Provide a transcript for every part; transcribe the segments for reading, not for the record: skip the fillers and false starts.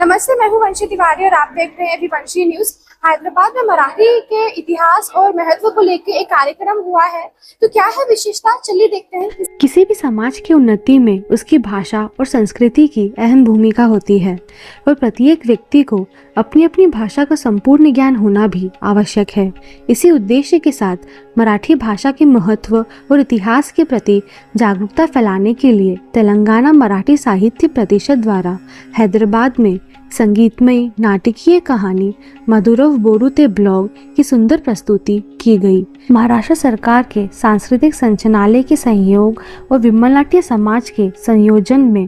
नमस्ते, मैं हूं वंशी तिवारी और आप देख रहे हैं विवंशी न्यूज। हैदराबाद में मराठी के इतिहास और महत्व को लेकर एक कार्यक्रम हुआ है, तो क्या है विशेषता, चलिए देखते हैं। किसी भी समाज की उन्नति में उसकी भाषा और संस्कृति की अहम भूमिका होती है और प्रत्येक व्यक्ति को अपनी अपनी भाषा का संपूर्ण ज्ञान होना भी आवश्यक है। इसी उद्देश्य के साथ मराठी भाषा के महत्व और इतिहास के प्रति जागरूकता फैलाने के लिए तेलंगाना मराठी साहित्य परिषद द्वारा हैदराबाद में संगीतमय नाटकीय कहानी मधुरव बोरुते ब्लॉग की सुंदर प्रस्तुति की गई। महाराष्ट्र सरकार के सांस्कृतिक संचालनालय के सहयोग और विमल नाट्य समाज के संयोजन में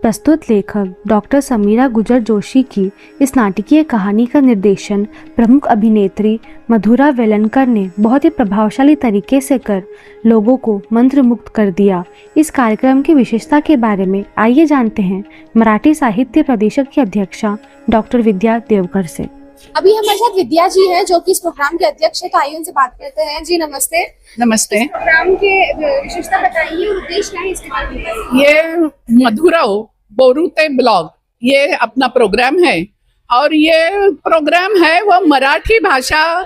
प्रस्तुत लेखक डॉक्टर समीरा गुजर जोशी की इस नाटकीय कहानी का निर्देशन प्रमुख अभिनेत्री मधुरा वेलनकर ने बहुत ही प्रभावशाली तरीके से कर लोगों को मंत्रमुग्ध कर दिया। इस कार्यक्रम की विशेषता के बारे में आइए जानते हैं मराठी साहित्य परिषद की अध्यक्षा डॉक्टर विद्या देवकर से। अभी हमारे साथ विद्या जी हैं जो कि इस प्रोग्राम के अध्यक्ष है, तो आइए उनसे बात करते हैं। जी नमस्ते। नमस्ते। इस प्रोग्राम के विशेषता बताइए, उद्देश्य क्या है इसके बारे में बताइए। ये मधुरव बोरुते ब्लॉग ये अपना प्रोग्राम है और ये प्रोग्राम है वो मराठी भाषा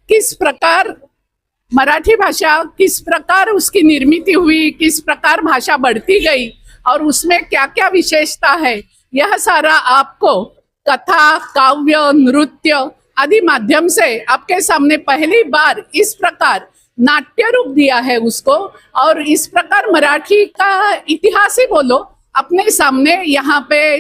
किस प्रकार उसकी निर्मित हुई, किस प्रकार भाषा बढ़ती गई और उसमें क्या क्या विशेषता है, यह सारा आपको कथा, काव्य, नृत्य आदि माध्यम से आपके सामने पहली बार इस प्रकार नाट्य रूप दिया है उसको, और इस प्रकार मराठी का इतिहास ही बोलो अपने सामने यहाँ पे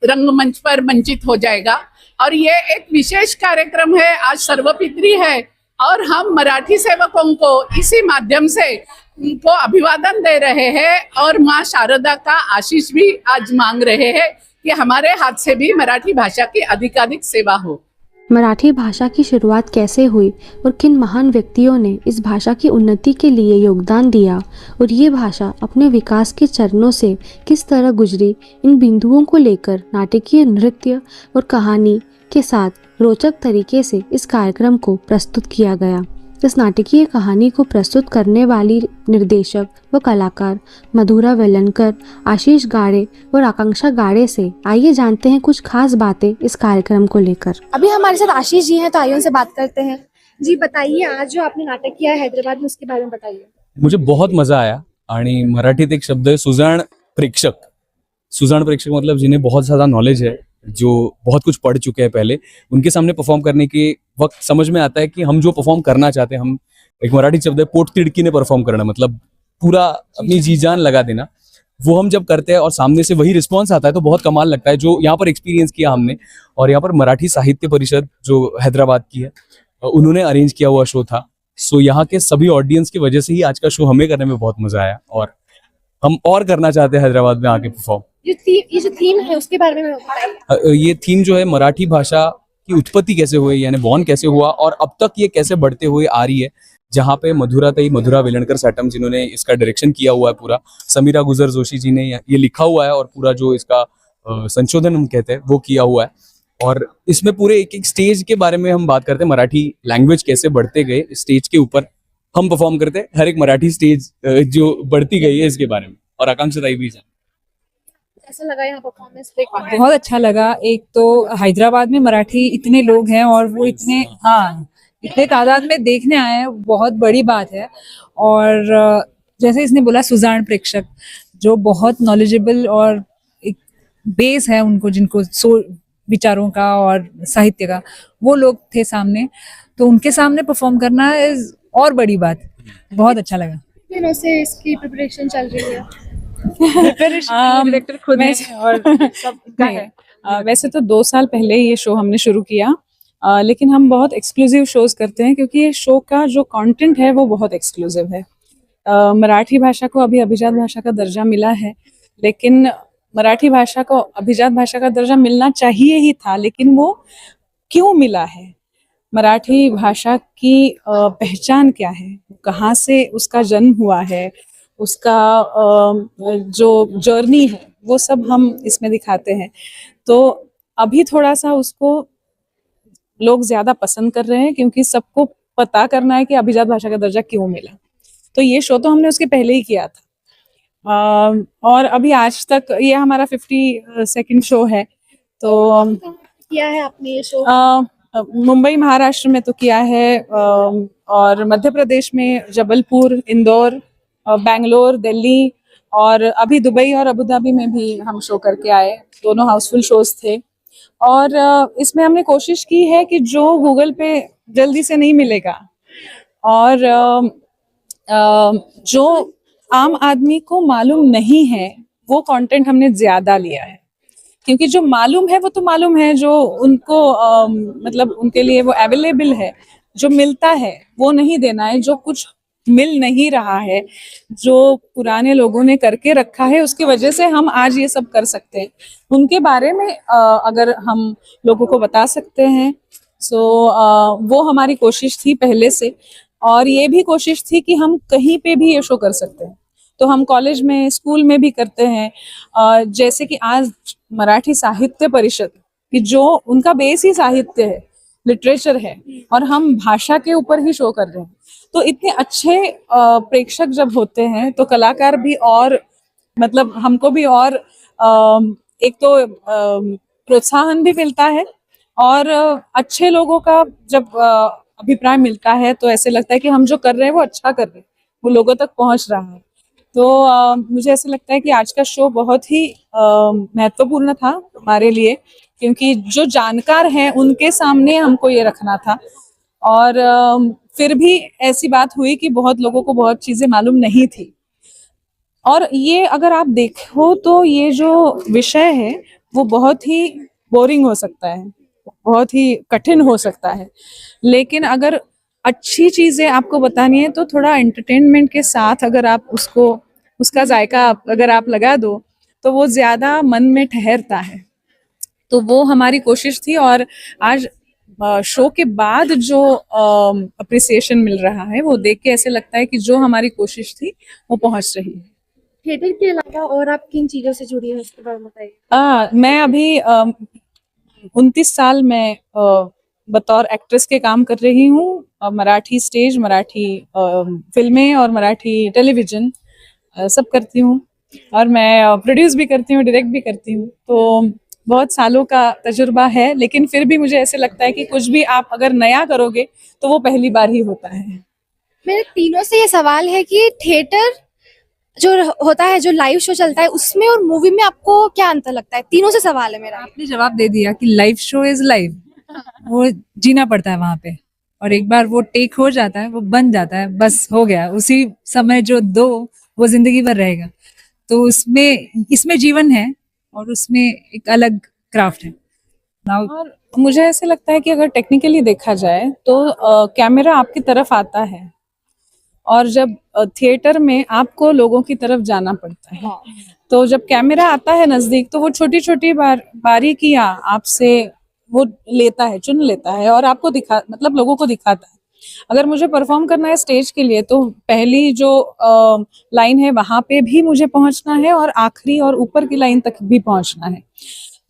रंगमंच पर मंचित हो जाएगा। और ये एक विशेष कार्यक्रम है, आज सर्वपितरी है और हम मराठी सेवकों को इसी माध्यम से उनको अभिवादन दे रहे हैं और माँ शारदा का आशीष भी आज मांग रहे हैं कि हमारे हाथ से भी मराठी भाषा की अधिकाधिक सेवा हो। मराठी भाषा की शुरुआत कैसे हुई और किन महान व्यक्तियों ने इस भाषा की उन्नति के लिए योगदान दिया और ये भाषा अपने विकास के चरणों से किस तरह गुजरी, इन बिंदुओं को लेकर नाटकीय नृत्य और कहानी के साथ रोचक तरीके से इस कार्यक्रम को प्रस्तुत किया गया। इस नाटकीय कहानी को प्रस्तुत करने वाली निर्देशक व कलाकार मधुरा वेलनकर, आशीष गाड़े और आकांक्षा गाड़े से आइए जानते हैं कुछ खास बातें इस कार्यक्रम को लेकर। अभी हमारे साथ आशीष जी हैं, तो आइए उनसे बात करते हैं। जी बताइए, आज जो आपने नाटक किया है हैदराबाद में, उसके बारे में बताइए। मुझे बहुत मजा आया आणि मराठीत एक शब्द है सुजाण प्रेक्षक। सुजाण प्रेक्षक मतलब जिन्हें बहुत ज्यादा नॉलेज है, जो बहुत कुछ पढ़ चुके हैं पहले, उनके सामने परफॉर्म करने के वक्त समझ में आता है कि हम जो परफॉर्म करना चाहते हैं, हम एक मराठी शब्द है पोट तिड़की ने परफॉर्म करना, मतलब पूरा अपनी जी जान लगा देना। वो हम जब करते हैं और सामने से वही रिस्पॉन्स आता है तो बहुत कमाल लगता है, जो यहाँ पर एक्सपीरियंस किया हमने। और यहाँ पर मराठी साहित्य परिषद जो हैदराबाद की है, उन्होंने अरेंज किया हुआ शो था। सो यहाँ के सभी ऑडियंस की वजह से ही आज का शो हमें करने में बहुत मजा आया और हम और करना चाहते हैं हैदराबाद में आके परफॉर्म। ये जो थीम है उसके बारे में बताइए। ये थीम जो है मराठी भाषा की उत्पत्ति कैसे हुई, यानी बॉर्न कैसे हुआ और अब तक ये कैसे बढ़ते हुए आ रही है, जहाँ पे मधुरा वेलणकर सैटम जिन्होंने इसका डायरेक्शन किया हुआ है पूरा, समीरा गुजर जोशी जी ने ये लिखा हुआ है और पूरा जो इसका संशोधन हम कहते हैं वो किया हुआ है। और इसमें पूरे एक एक स्टेज के बारे में हम बात करते हैं, मराठी लैंग्वेज कैसे बढ़ते गए स्टेज के ऊपर हम परफॉर्म करते हैं, हर एक मराठी स्टेज जो बढ़ती गई है इसके बारे में। और आकांक्षा ताई भी कैसा लगा यहाँ परफॉर्मेंस? बहुत अच्छा लगा। एक तो हैदराबाद में मराठी इतने लोग हैं और वो इतने तादाद में देखने आए हैं, बहुत बड़ी बात है। और जैसे इसने बोला सुजाण प्रेक्षक, जो बहुत नॉलेजेबल और एक बेस है उनको, जिनको विचारों का और साहित्य का, वो लोग थे सामने, तो उनके सामने परफॉर्म करना और बड़ी बात। बहुत अच्छा लगा। दिनों से इसकी प्रिपरेशन चल रही है? डायरेक्टर खुद है और सब का है। वैसे तो 2 साल पहले ये शो हमने शुरू किया, लेकिन हम बहुत एक्सक्लूसिव शोज करते हैं क्योंकि ये शो का जो कंटेंट है वो बहुत एक्सक्लूसिव है। मराठी भाषा को अभी अभिजात भाषा का दर्जा मिला है, लेकिन मराठी भाषा को अभिजात भाषा का दर्जा मिलना चाहिए ही था, लेकिन वो क्यों मिला है? मराठी भाषा की पहचान क्या है, कहाँ से उसका जन्म हुआ है, उसका जो जर्नी है वो सब हम इसमें दिखाते हैं। तो अभी थोड़ा सा उसको लोग ज्यादा पसंद कर रहे हैं क्योंकि सबको पता करना है कि अभिजात भाषा का दर्जा क्यों मिला। तो ये शो तो हमने उसके पहले ही किया था और अभी आज तक ये हमारा 52nd शो है। तो किया है आपने ये शो? मुंबई महाराष्ट्र में तो किया है, और मध्य प्रदेश में जबलपुर, इंदौर, बैंगलोर, दिल्ली, और अभी दुबई और अबू धाबी में भी हम शो करके आए। दोनों हाउसफुल शोज थे। और इसमें हमने कोशिश की है कि जो गूगल पे जल्दी से नहीं मिलेगा और जो आम आदमी को मालूम नहीं है वो कंटेंट हमने ज्यादा लिया है, क्योंकि जो मालूम है वो तो मालूम है, जो उनको मतलब उनके लिए वो अवेलेबल है, जो मिलता है वो नहीं देना है। जो कुछ मिल नहीं रहा है, जो पुराने लोगों ने करके रखा है, उसकी वजह से हम आज ये सब कर सकते हैं। उनके बारे में अगर हम लोगों को बता सकते हैं, सो वो हमारी कोशिश थी पहले से। और ये भी कोशिश थी कि हम कहीं पे भी ये शो कर सकते हैं, तो हम कॉलेज में, स्कूल में भी करते हैं। जैसे कि आज मराठी साहित्य परिषद कि जो उनका बेस ही साहित्य है, लिटरेचर है, और हम भाषा के ऊपर ही शो कर रहे हैं। तो इतने अच्छे प्रेक्षक जब होते हैं तो कलाकार भी और मतलब हमको भी और एक तो प्रोत्साहन भी मिलता है, और अच्छे लोगों का जब अभिप्राय मिलता है तो ऐसे लगता है कि हम जो कर रहे हैं वो अच्छा कर रहे हैं, वो लोगों तक पहुंच रहा है। तो मुझे ऐसा लगता है कि आज का शो बहुत ही महत्वपूर्ण था हमारे लिए, क्योंकि जो जानकार हैं उनके सामने हमको ये रखना था। और फिर भी ऐसी बात हुई कि बहुत लोगों को बहुत चीजें मालूम नहीं थी। और ये अगर आप देखो तो ये जो विषय है वो बहुत ही बोरिंग हो सकता है, बहुत ही कठिन हो सकता है, लेकिन अगर अच्छी चीजें आपको बतानी है तो थोड़ा एंटरटेनमेंट के साथ अगर आप उसका जायका अगर आप लगा दो तो वो ज्यादा मन में ठहरता है। तो वो हमारी कोशिश थी, और आज शो के बाद जो अप्रिसिएशन मिल रहा है वो देख के ऐसे लगता है कि जो हमारी कोशिश थी वो पहुंच रही है। थिएटर के अलावा और आप किन चीजों से जुड़ी हैं इसके बारे में बताइए। मैं अभी 29 साल में बतौर एक्ट्रेस के काम कर रही हूँ। मराठी स्टेज, मराठी फिल्में और मराठी टेलीविजन सब करती हूँ, और मैं प्रोड्यूस भी करती हूँ, डायरेक्ट भी करती हूँ। तो बहुत सालों का तजुर्बा है, लेकिन फिर भी मुझे ऐसे लगता है कि कुछ भी आप अगर नया करोगे तो वो पहली बार ही होता है। मेरे तीनों से ये सवाल है कि थिएटर जो होता है, जो लाइव शो चलता है, उसमें और मूवी में आपको क्या अंतर लगता है? तीनों से सवाल है मेरा। आपने जवाब दे दिया कि लाइव शो इज लाइव, वो जीना पड़ता है वहां पे, और एक बार वो टेक हो जाता है, वो बन जाता है, बस हो गया। उसी समय जो दो वो जिंदगी भर रहेगा। तो इसमें जीवन है और उसमें एक अलग क्राफ्ट है। और मुझे ऐसे लगता है कि अगर टेक्निकली देखा जाए तो कैमरा आपकी तरफ आता है, और जब थिएटर में आपको लोगों की तरफ जाना पड़ता है। तो जब कैमरा आता है नजदीक तो वो छोटी छोटी बारीकियां आपसे वो लेता है, चुन लेता है, और आपको मतलब लोगों को दिखाता है। अगर मुझे परफॉर्म करना है स्टेज के लिए तो पहली जो लाइन है वहां पे भी मुझे पहुंचना है, और आखिरी और ऊपर की लाइन तक भी पहुंचना है।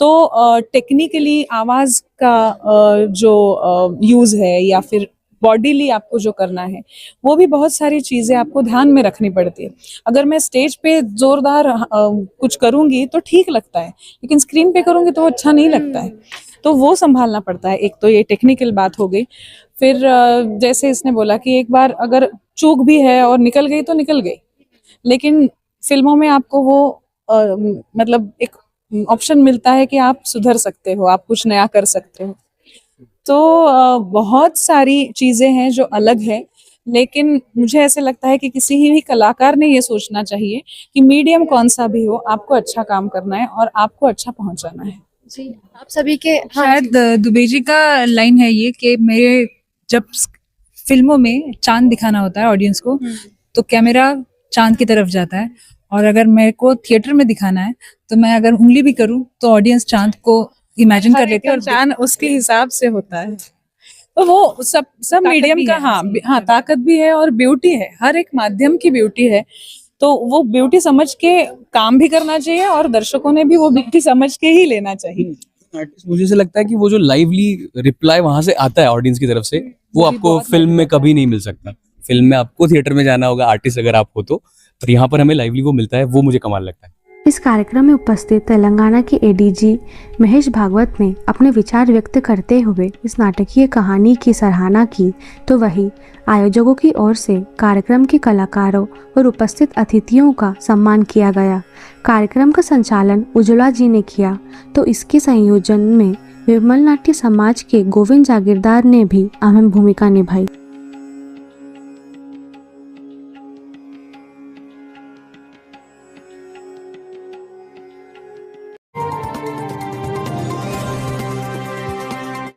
तो टेक्निकली आवाज का जो यूज है, या फिर बॉडीली आपको जो करना है, वो भी बहुत सारी चीजें आपको ध्यान में रखनी पड़ती है। अगर मैं स्टेज पे जोरदार कुछ करूंगी तो ठीक लगता है, लेकिन स्क्रीन पे करूंगी तो अच्छा नहीं लगता है। तो वो संभालना पड़ता है। एक तो ये टेक्निकल बात हो गई। फिर जैसे इसने बोला कि एक बार अगर चूक भी है और निकल गई तो निकल गई, लेकिन फिल्मों में आपको वो मतलब एक ऑप्शन मिलता है कि आप सुधर सकते हो, आप कुछ नया कर सकते हो। तो बहुत सारी चीजें हैं जो अलग है, लेकिन मुझे ऐसे लगता है कि किसी भी कलाकार ने ये सोचना चाहिए कि मीडियम कौन सा भी हो, आपको अच्छा काम करना है और आपको अच्छा पहुंचाना है। जी, आप सभी के शायद दुबे जी का लाइन है ये कि मेरे जब फिल्मों में चांद दिखाना होता है ऑडियंस को, तो कैमरा चांद की तरफ जाता है, और अगर मेरे को थिएटर में दिखाना है तो मैं अगर उंगली भी करूं तो ऑडियंस चांद को इमेजिन कर लेते हैं, और चांद उसके हिसाब से होता है। तो वो सब मीडियम भी का है। हाँ ताकत भी है और ब्यूटी है, हर एक माध्यम की ब्यूटी है। तो वो ब्यूटी समझ के काम भी करना चाहिए, और दर्शकों ने भी वो ब्यूटी समझ के ही लेना चाहिए। आर्टिस्ट, मुझे ऐसा लगता है कि वो जो लाइवली रिप्लाई वहां से आता है ऑडियंस की तरफ से, वो आपको फिल्म में कभी नहीं मिल सकता। फिल्म में आपको थिएटर में जाना होगा, आर्टिस्ट अगर आप हो तो, पर यहाँ पर हमें लाइवली वो मिलता है, वो मुझे कमाल लगता है। इस कार्यक्रम में उपस्थित तेलंगाना के एडीजी महेश भागवत ने अपने विचार व्यक्त करते हुए इस नाटकीय कहानी की सराहना की, तो वहीं आयोजकों की ओर से कार्यक्रम के कलाकारों और उपस्थित अतिथियों का सम्मान किया गया। कार्यक्रम का संचालन उज्ज्वला जी ने किया, तो इसके संयोजन में विमल नाट्य समाज के गोविंद जागीरदार ने भी अहम भूमिका निभाई।